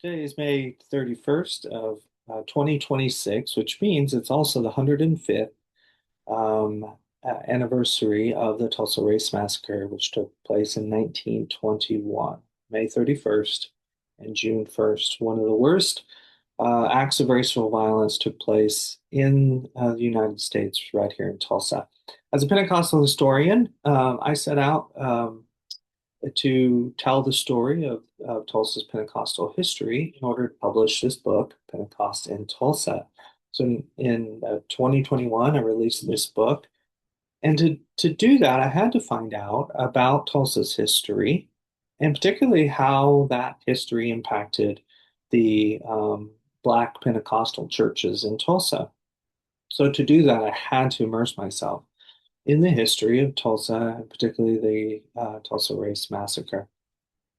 Today is May 31st of 2026, which means it's also the 105th anniversary of the Tulsa Race Massacre, which took place in 1921, May 31st and June 1st. One of the worst acts of racial violence took place in the United States right here in Tulsa. As a Pentecostal historian, I set out to tell the story of Tulsa's Pentecostal history in order to publish this book, Pentecost in Tulsa. So in 2021, I released this book. And to do that, I had to find out about Tulsa's history, and particularly how that history impacted the Black Pentecostal churches in Tulsa. So to do that, I had to immerse myself in the history of Tulsa, and particularly the Tulsa Race Massacre.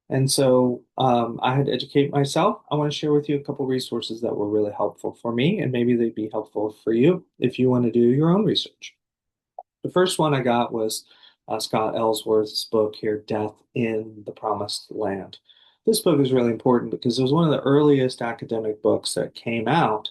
And so I had to educate myself. I want to share with you a couple resources that were really helpful for me, and maybe they'd be helpful for you if you want to do your own research. The first one I got was Scott Ellsworth's book here, Death in the Promised Land. This book is really important because it was one of the earliest academic books that came out,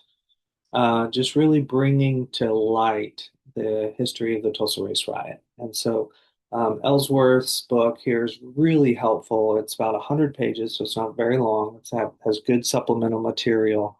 just really bringing to light the history of the Tulsa Race Riot. And so Ellsworth's book here is really helpful. It's about 100 pages, so it's not very long. It has good supplemental material,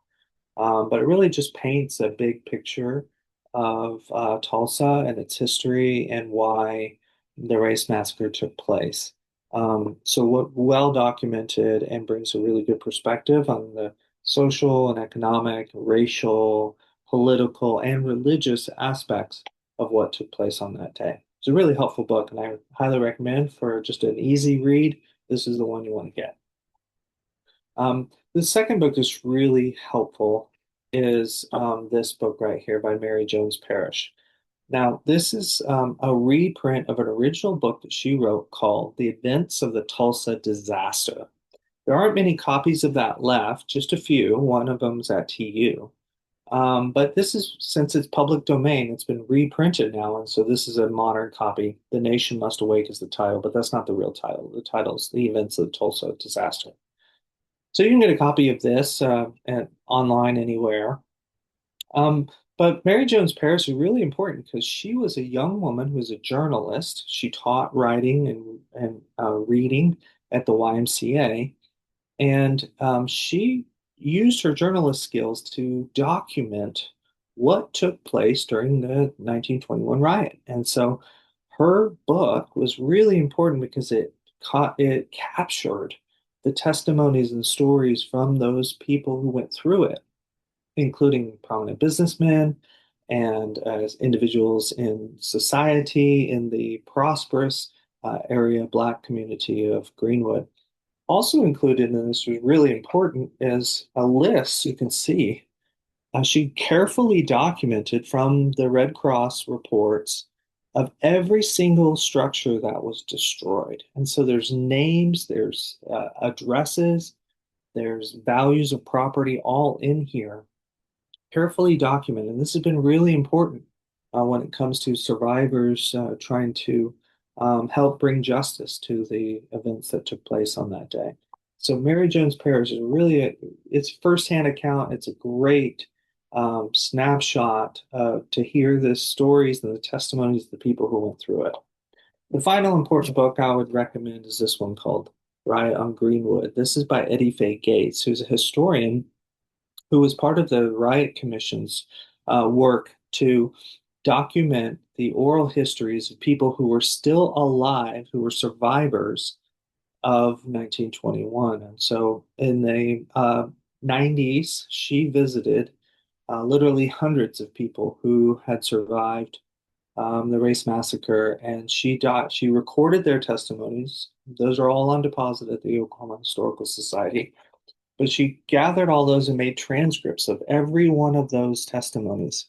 but it really just paints a big picture of Tulsa and its history and why the race massacre took place. So what well documented and brings a really good perspective on the social and economic, racial, political, and religious aspects of what took place on that day. It's a really helpful book, and I highly recommend for just an easy read. This is the one you want to get. The second book that's really helpful is this book right here by Mary Jones Parrish. Now, this is a reprint of an original book that she wrote called The Events of the Tulsa Disaster. There aren't many copies of that left, just a few. One of them's at TU. But this is, since it's public domain, it's been reprinted now, and so this is a modern copy. The Nation Must Awake is the title, but that's not the real title. The title is The Events of the Tulsa Disaster. So you can get a copy of this online anywhere. But Mary Jones Parrish is really important because she was a young woman who was a journalist. She taught writing and reading at the YMCA, and she used her journalist skills to document what took place during the 1921 riot. And so her book was really important because it captured the testimonies and stories from those people who went through it, including prominent businessmen and as individuals in society in the prosperous area Black community of Greenwood. Also included in this was really important is a list you can see. She carefully documented from the Red Cross reports of every single structure that was destroyed. And so there's names, there's addresses, there's values of property all in here, carefully documented. And this has been really important when it comes to survivors trying to help bring justice to the events that took place on that day. So Mary Jones Parrish is really it's firsthand account. It's a great snapshot to hear the stories and the testimonies of the people who went through it. The final important book I would recommend is this one called Riot on Greenwood. This is by Eddie Fay Gates, who's a historian who was part of the Riot Commission's work to document the oral histories of people who were still alive, who were survivors of 1921. And so in the 90s, she visited literally hundreds of people who had survived the race massacre, and she recorded their testimonies. Those are all on deposit at the Oklahoma Historical Society. But she gathered all those and made transcripts of every one of those testimonies,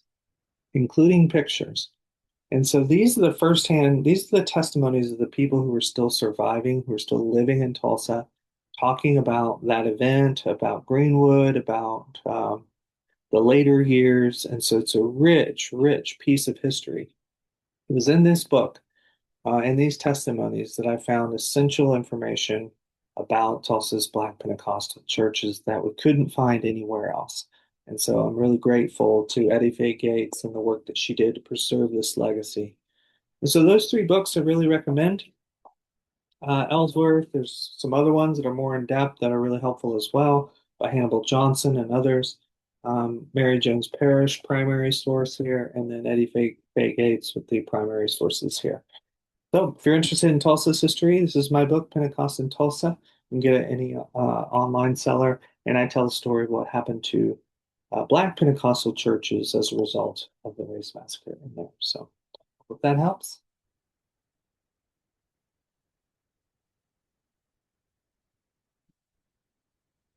including pictures. And so these are the testimonies of the people who are still surviving, who are still living in Tulsa, talking about that event, about Greenwood, about the later years. And so it's a rich, rich piece of history. It was in this book and these testimonies that I found essential information about Tulsa's Black Pentecostal churches that we couldn't find anywhere else. And so I'm really grateful to Eddie Fay Gates and the work that she did to preserve this legacy. And so those three books I really recommend. Ellsworth, there's some other ones that are more in depth that are really helpful as well by Hannibal Johnson and others. Mary Jones Parrish, primary source here, and then Fay Gates with the primary sources here. So if you're interested in Tulsa's history, this is my book, Pentecost in Tulsa. You can get it at any online seller, and I tell the story of what happened to Black Pentecostal churches as a result of the race massacre in there. So hope that helps.